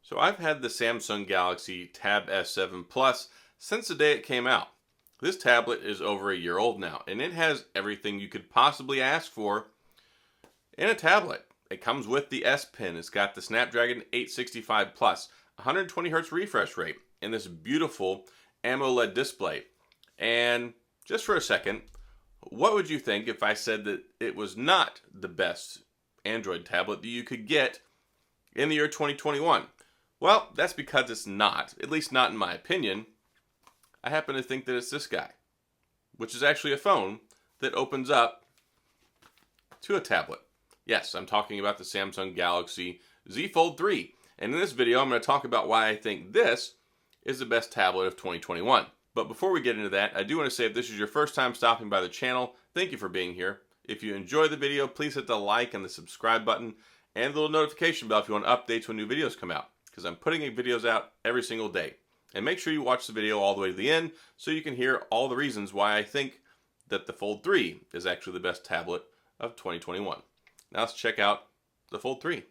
So I've had the Samsung Galaxy Tab S7 Plus since the day it came out. This tablet is over a year old now, and it has everything you could possibly ask for in a tablet. It comes with the S Pen. It's got the Snapdragon 865 Plus, 120 Hz refresh rate, and this beautiful AMOLED display. And just for a second, what would you think if I said that it was not the best Android tablet that you could get in the year 2021? Well, that's because it's not, at least not in my opinion. I happen to think that it's this guy, which is actually a phone that opens up to a tablet. Yes, I'm talking about the Samsung Galaxy Z Fold 3. And in this video, I'm going to talk about why I think this is the best tablet of 2021. But before we get into that, I do want to say if this is your first time stopping by the channel, thank you for being here. If you enjoy the video, please hit the like and the subscribe button and the little notification bell if you want updates when new videos come out, because I'm putting videos out every single day. And make sure you watch the video all the way to the end so you can hear all the reasons why I think that the Fold 3 is actually the best tablet of 2021. Now let's check out the Fold 3.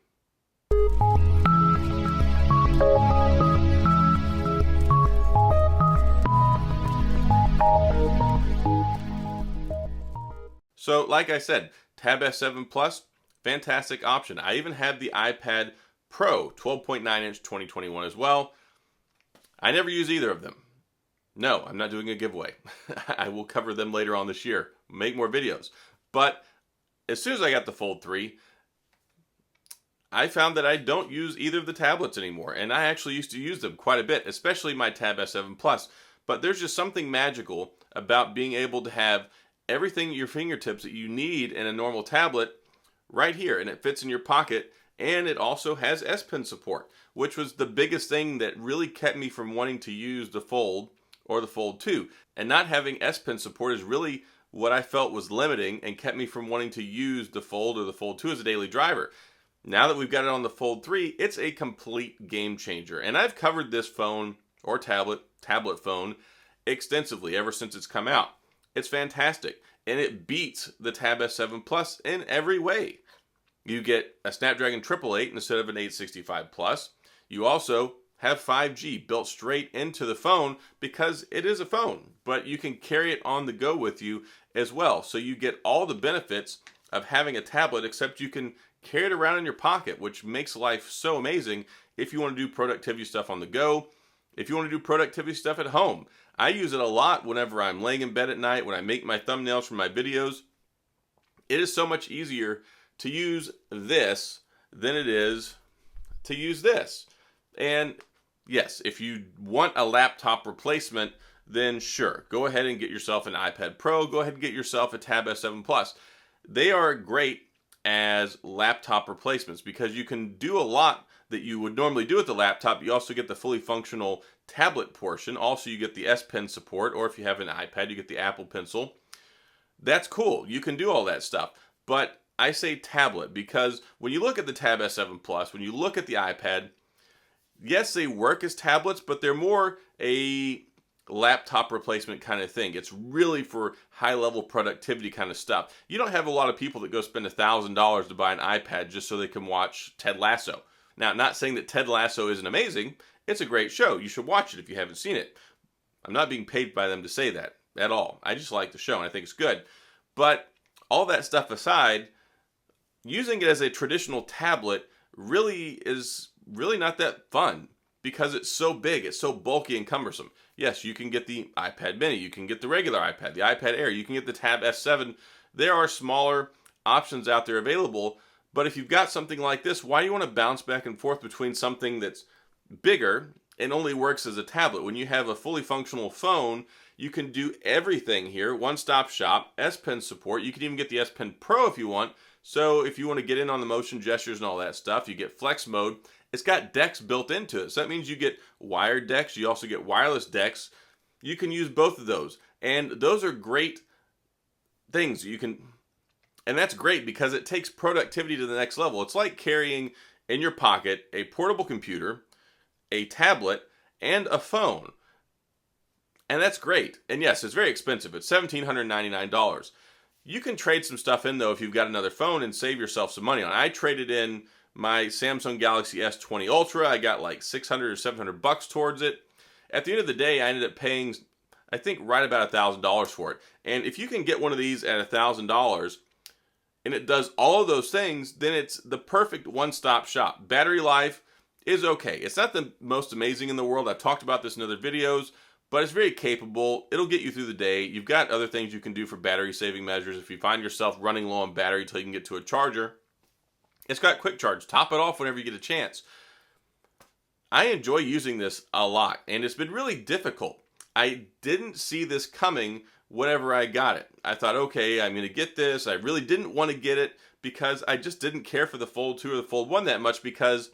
So like I said, Tab S7 Plus, fantastic option. I even had the iPad Pro 12.9-inch 2021 as well. I never use either of them. No, I'm not doing a giveaway. I will cover them later on this year, make more videos. But as soon as I got the Fold 3, I found that I don't use either of the tablets anymore. And I actually used to use them quite a bit, especially my Tab S7 Plus. But there's just something magical about being able to have everything at your fingertips that you need in a normal tablet right here. And it fits in your pocket. And it also has S Pen support, which was the biggest thing that really kept me from wanting to use the Fold or the Fold 2. And not having S Pen support is really what I felt was limiting and kept me from wanting to use the Fold or the Fold 2 as a daily driver. Now that we've got it on the Fold 3, it's a complete game changer. And I've covered this phone or tablet phone extensively ever since it's come out. It's fantastic. And it beats the Tab S7 Plus in every way. You get a Snapdragon 888 instead of an 865 Plus. You also have 5G built straight into the phone because it is a phone, but you can carry it on the go with you as well. So you get all the benefits of having a tablet, except you can carry it around in your pocket, which makes life so amazing if you want to do productivity stuff on the go, if you want to do productivity stuff at home. I use it a lot whenever I'm laying in bed at night, when I make my thumbnails for my videos. It is so much easier to use this than it is to use this. And yes, if you want a laptop replacement, then sure, go ahead and get yourself an iPad Pro, go ahead and get yourself a Tab S7 Plus. They are great as laptop replacements because you can do a lot that you would normally do with the laptop. You also get the fully functional tablet portion. Also, you get the S Pen support, or if you have an iPad, you get the Apple Pencil. That's cool. You can do all that stuff. But I say tablet because when you look at the Tab S7 Plus, when you look at the iPad, yes, they work as tablets, but they're more a laptop replacement kind of thing. It's really for high-level productivity kind of stuff. You don't have a lot of people that go spend $1,000 to buy an iPad just so they can watch Ted Lasso. Now, not saying that Ted Lasso isn't amazing. It's a great show. You should watch it if you haven't seen it. I'm not being paid by them to say that at all. I just like the show and I think it's good. But all that stuff aside, using it as a traditional tablet really is not that fun because it's so big, it's so bulky and cumbersome. Yes, you can get the iPad mini, you can get the regular iPad, the iPad Air, you can get the Tab S7. There are smaller options out there available, but if you've got something like this, why do you want to bounce back and forth between something that's bigger and only works as a tablet? When you have a fully functional phone, you can do everything here, one-stop shop, S Pen support. You can even get the S Pen Pro if you want. So if you want to get in on the motion gestures and all that stuff, you get flex mode. It's got decks built into it. So that means you get wired decks. You also get wireless decks. You can use both of those. And those are great things. And that's great because it takes productivity to the next level. It's like carrying in your pocket a portable computer, a tablet, and a phone. And that's great. And yes, it's very expensive. It's $1,799. You can trade some stuff in, though, if you've got another phone and save yourself some money on it. I traded in my Samsung Galaxy S20 Ultra. I got like 600 or 700 bucks towards it. At the end of the day, I ended up paying, I think, right about $1,000 for it. And if you can get one of these at $1,000 and it does all of those things, then it's the perfect one-stop shop. Battery life is okay. It's not the most amazing in the world. I've talked about this in other videos, but it's very capable. It'll get you through the day. You've got other things you can do for battery saving measures. If you find yourself running low on battery until you can get to a charger, it's got quick charge. Top it off whenever you get a chance. I enjoy using this a lot, and it's been really difficult. I didn't see this coming whenever I got it. I thought, okay, I'm going to get this. I really didn't want to get it because I just didn't care for the Fold 2 or the Fold 1 that much, because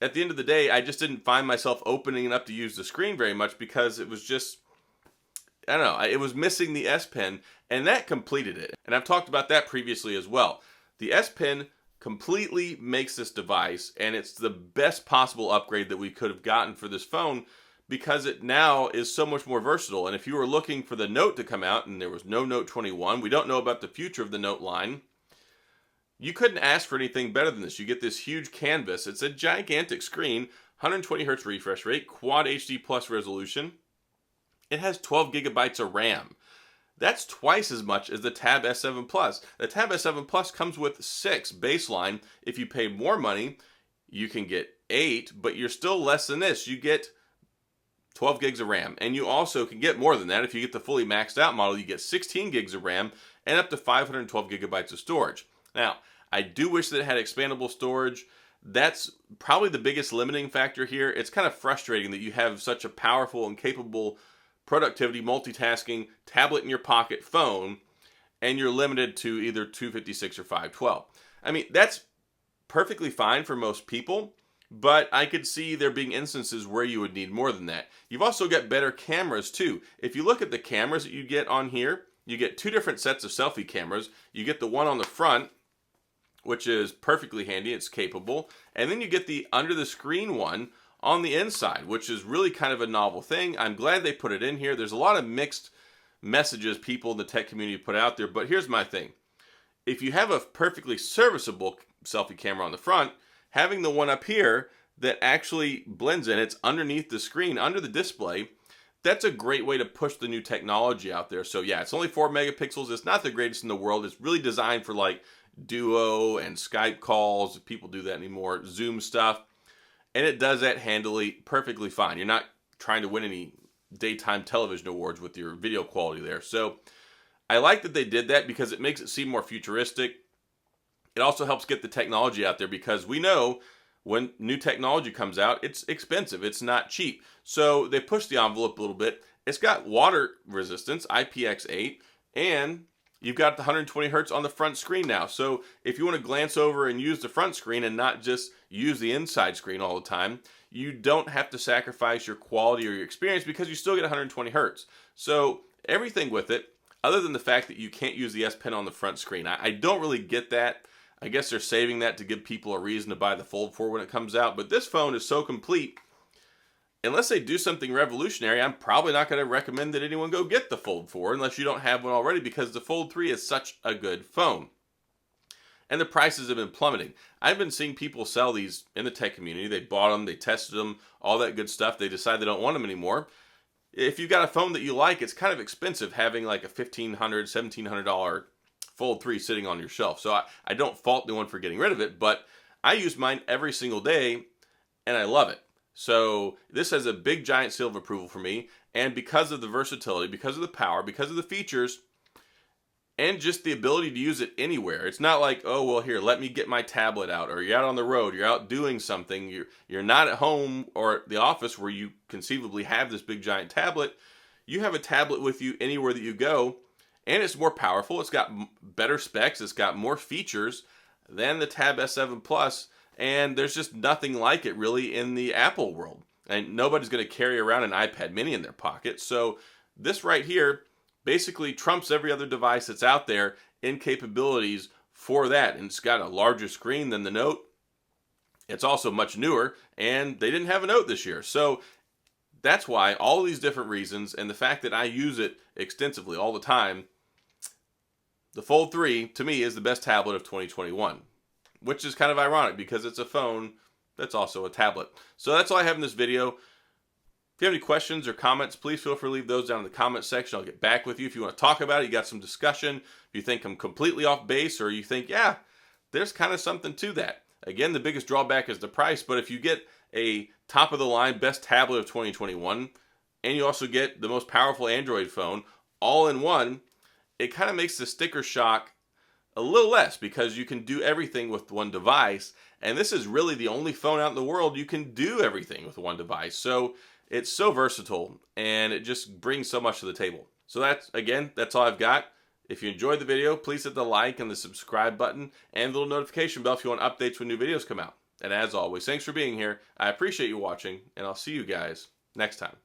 at the end of the day, I just didn't find myself opening it up to use the screen very much, because it was just, I don't know, it was missing the S Pen, and that completed it. And I've talked about that previously as well. The S Pen completely makes this device, and it's the best possible upgrade that we could have gotten for this phone, because it now is so much more versatile. And if you were looking for the Note to come out and there was no Note 21, we don't know about the future of the Note line, you couldn't ask for anything better than this. You get this huge canvas. It's a gigantic screen, 120 hertz refresh rate, Quad HD plus resolution. It has 12 gigabytes of RAM. That's twice as much as the Tab S7 Plus. The Tab S7 Plus comes with 6 baseline. If you pay more money, you can get 8, but you're still less than this. You get 12 gigs of RAM, and you also can get more than that. If you get the fully maxed out model, you get 16 gigs of RAM and up to 512 gigabytes of storage. Now, I do wish that it had expandable storage. That's probably the biggest limiting factor here. It's kind of frustrating that you have such a powerful and capable productivity, multitasking, tablet in your pocket phone, and you're limited to either 256 or 512. I mean, that's perfectly fine for most people, but I could see there being instances where you would need more than that. You've also got better cameras too. If you look at the cameras that you get on here, you get 2 different sets of selfie cameras. You get the one on the front, which is perfectly handy, it's capable, and then you get the under the screen one on the inside, which is really kind of a novel thing. I'm glad they put it in here. There's a lot of mixed messages people in the tech community put out there, but here's my thing. If you have a perfectly serviceable selfie camera on the front, having the one up here that actually blends in, it's underneath the screen, under the display, that's a great way to push the new technology out there. So yeah, it's only 4 megapixels. It's not the greatest in the world. It's really designed for like Duo and Skype calls. If people do that anymore, Zoom stuff. And it does that handily, perfectly fine. You're not trying to win any daytime television awards with your video quality there. So I like that they did that because it makes it seem more futuristic. It also helps get the technology out there, because we know when new technology comes out, it's expensive. It's not cheap. So they push the envelope a little bit. It's got water resistance, IPX8, and you've got the 120 hertz on the front screen now. So if you want to glance over and use the front screen and not just use the inside screen all the time, you don't have to sacrifice your quality or your experience, because you still get 120 hertz. So everything with it, other than the fact that you can't use the S Pen on the front screen. I don't really get that. I guess they're saving that to give people a reason to buy the Fold 4 when it comes out. But this phone is so complete. Unless they do something revolutionary, I'm probably not going to recommend that anyone go get the Fold 4 unless you don't have one already, because the Fold 3 is such a good phone. And the prices have been plummeting. I've been seeing people sell these in the tech community. They bought them, they tested them, all that good stuff. They decide they don't want them anymore. If you've got a phone that you like, it's kind of expensive having like a $1,500, $1,700 Fold 3 sitting on your shelf. So I don't fault anyone for getting rid of it, but I use mine every single day and I love it. So this has a big giant seal of approval for me, and because of the versatility, because of the power, because of the features, and just the ability to use it anywhere. It's not like, oh, well, here, let me get my tablet out, or you're out on the road, you're out doing something, you're not at home or at the office where you conceivably have this big giant tablet. You have a tablet with you anywhere that you go, and it's more powerful. It's got better specs. It's got more features than the Tab S7 Plus, and there's just nothing like it really in the Apple world. And nobody's going to carry around an iPad mini in their pocket. So this right here basically trumps every other device that's out there in capabilities for that. And it's got a larger screen than the Note. It's also much newer, and they didn't have a Note this year. So that's why, all these different reasons, and the fact that I use it extensively all the time, the Fold 3, to me, is the best tablet of 2021. which is kind of ironic because it's a phone that's also a tablet. So that's all I have in this video. If you have any questions or comments, please feel free to leave those down in the comment section. I'll get back with you. If you want to talk about it, you got some discussion, if you think I'm completely off base, or you think, yeah, there's kind of something to that. Again, the biggest drawback is the price, but if you get a top-of-the-line best tablet of 2021, and you also get the most powerful Android phone all in one, it kind of makes the sticker shock a little less because you can do everything with one device, and this is really the only phone out in the world you can do everything with one device. So it's so versatile, and it just brings so much to the table. So that's all I've got. If you enjoyed the video, please hit the like and the subscribe button and the little notification bell if you want updates when new videos come out. And as always, thanks for being here. I appreciate you watching, and I'll see you guys next time.